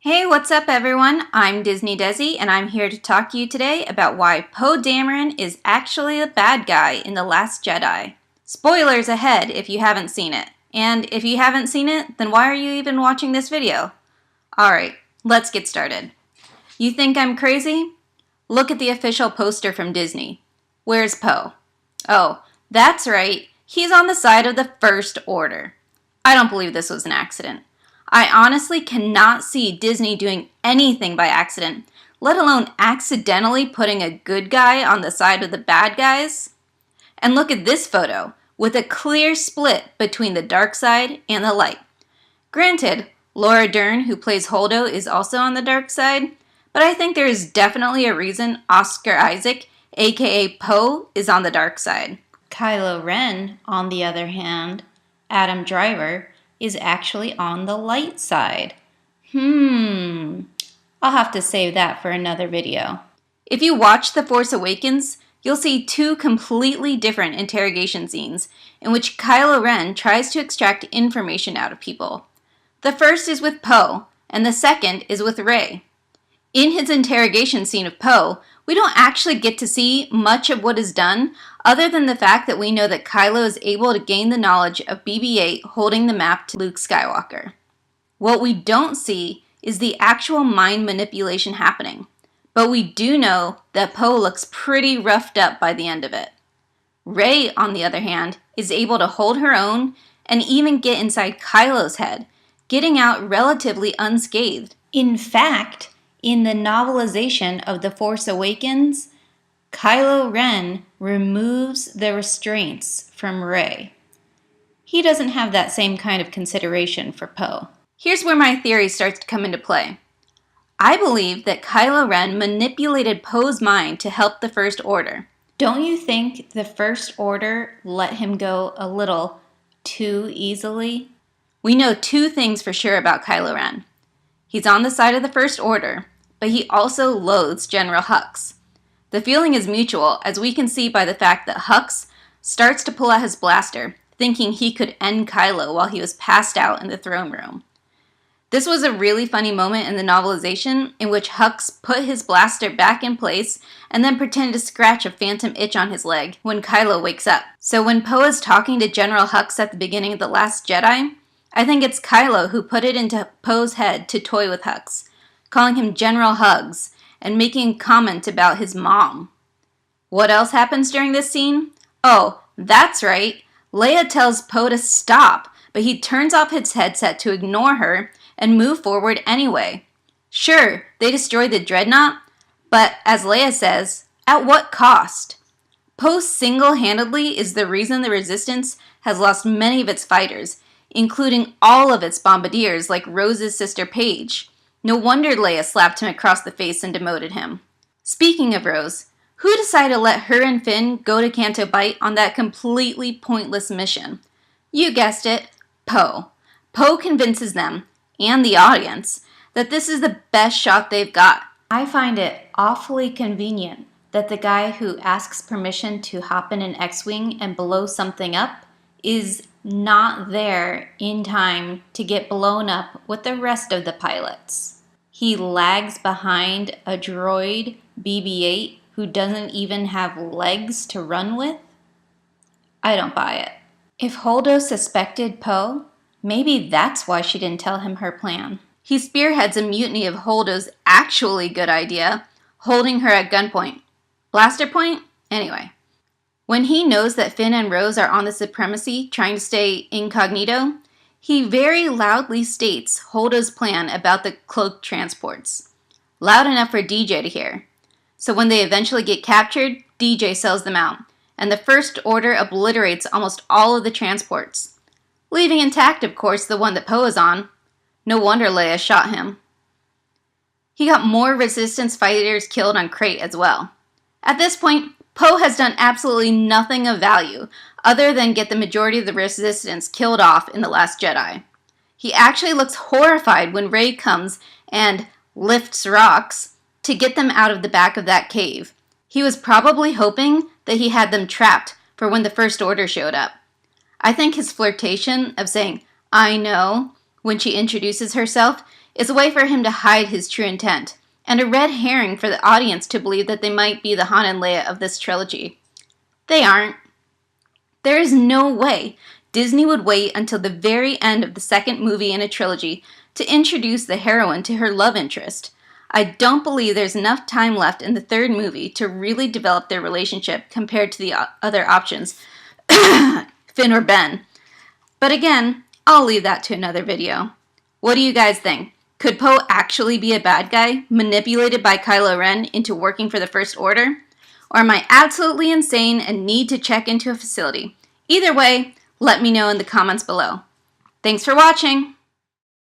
Hey, what's up everyone? I'm Disney Desi and I'm here to talk to you today about why Poe Dameron is actually the bad guy in The Last Jedi. Spoilers ahead if you haven't seen it. And if you haven't seen it, then why are you even watching this video? Alright, let's get started. You think I'm crazy? Look at the official poster from Disney. Where's Poe? Oh, that's right, he's on the side of the First Order. I don't believe this was an accident. I honestly cannot see Disney doing anything by accident, let alone accidentally putting a good guy on the side of the bad guys. And look at this photo, with a clear split between the dark side and the light. Granted, Laura Dern, who plays Holdo, is also on the dark side, but I think there is definitely a reason Oscar Isaac, aka Poe, is on the dark side. Kylo Ren, on the other hand, Adam Driver, is actually on the light side. I'll have to save that for another video. If you watch The Force Awakens, you'll see two completely different interrogation scenes in which Kylo Ren tries to extract information out of people. The first is with Poe, and the second is with Rey. In his interrogation scene of Poe, we don't actually get to see much of what is done other than the fact that we know that Kylo is able to gain the knowledge of BB-8 holding the map to Luke Skywalker. What we don't see is the actual mind manipulation happening, but we do know that Poe looks pretty roughed up by the end of it. Rey, on the other hand, is able to hold her own and even get inside Kylo's head, getting out relatively unscathed. In fact, in the novelization of The Force Awakens, Kylo Ren removes the restraints from Rey. He doesn't have that same kind of consideration for Poe. Here's where my theory starts to come into play. I believe that Kylo Ren manipulated Poe's mind to help the First Order. Don't you think the First Order let him go a little too easily? We know two things for sure about Kylo Ren. He's on the side of the First Order, but he also loathes General Hux. The feeling is mutual, as we can see by the fact that Hux starts to pull out his blaster, thinking he could end Kylo while he was passed out in the throne room. This was a really funny moment in the novelization in which Hux put his blaster back in place and then pretended to scratch a phantom itch on his leg when Kylo wakes up. So when Poe is talking to General Hux at the beginning of The Last Jedi, I think it's Kylo who put it into Poe's head to toy with Hux, calling him General Hugs, and making a comment about his mom. What else happens during this scene? Oh, that's right. Leia tells Poe to stop, but he turns off his headset to ignore her and move forward anyway. Sure, they destroy the dreadnought, but as Leia says, at what cost? Poe single-handedly is the reason the Resistance has lost many of its fighters, including all of its bombardiers like Rose's sister Paige. No wonder Leia slapped him across the face and demoted him. Speaking of Rose, who decided to let her and Finn go to Canto Bight on that completely pointless mission? You guessed it, Poe. Poe convinces them, and the audience, that this is the best shot they've got. I find it awfully convenient that the guy who asks permission to hop in an X-Wing and blow something up is not there in time to get blown up with the rest of the pilots. He lags behind a droid BB-8 who doesn't even have legs to run with. I don't buy it. If Holdo suspected Poe, maybe that's why she didn't tell him her plan. He spearheads a mutiny of Holdo's actually good idea, holding her at gunpoint. Blaster point? Anyway. When he knows that Finn and Rose are on the Supremacy trying to stay incognito, he very loudly states Holdo's plan about the cloaked transports. Loud enough for DJ to hear. So when they eventually get captured, DJ sells them out, and the First Order obliterates almost all of the transports. Leaving intact, of course, the one that Poe is on. No wonder Leia shot him. He got more Resistance fighters killed on Crate as well. At this point, Poe has done absolutely nothing of value other than get the majority of the Resistance killed off in The Last Jedi. He actually looks horrified when Rey comes and lifts rocks to get them out of the back of that cave. He was probably hoping that he had them trapped for when the First Order showed up. I think his flirtation of saying, "I know," when she introduces herself It's a way for him to hide his true intent, and a red herring for the audience to believe that they might be the Han and Leia of this trilogy. They aren't. There is no way Disney would wait until the very end of the second movie in a trilogy to introduce the heroine to her love interest. I don't believe there's enough time left in the third movie to really develop their relationship compared to the other options, Finn or Ben. But again, I'll leave that to another video. What do you guys think? Could Poe actually be a bad guy, manipulated by Kylo Ren into working for the First Order? Or am I absolutely insane and need to check into a facility? Either way, let me know in the comments below. Thanks for watching!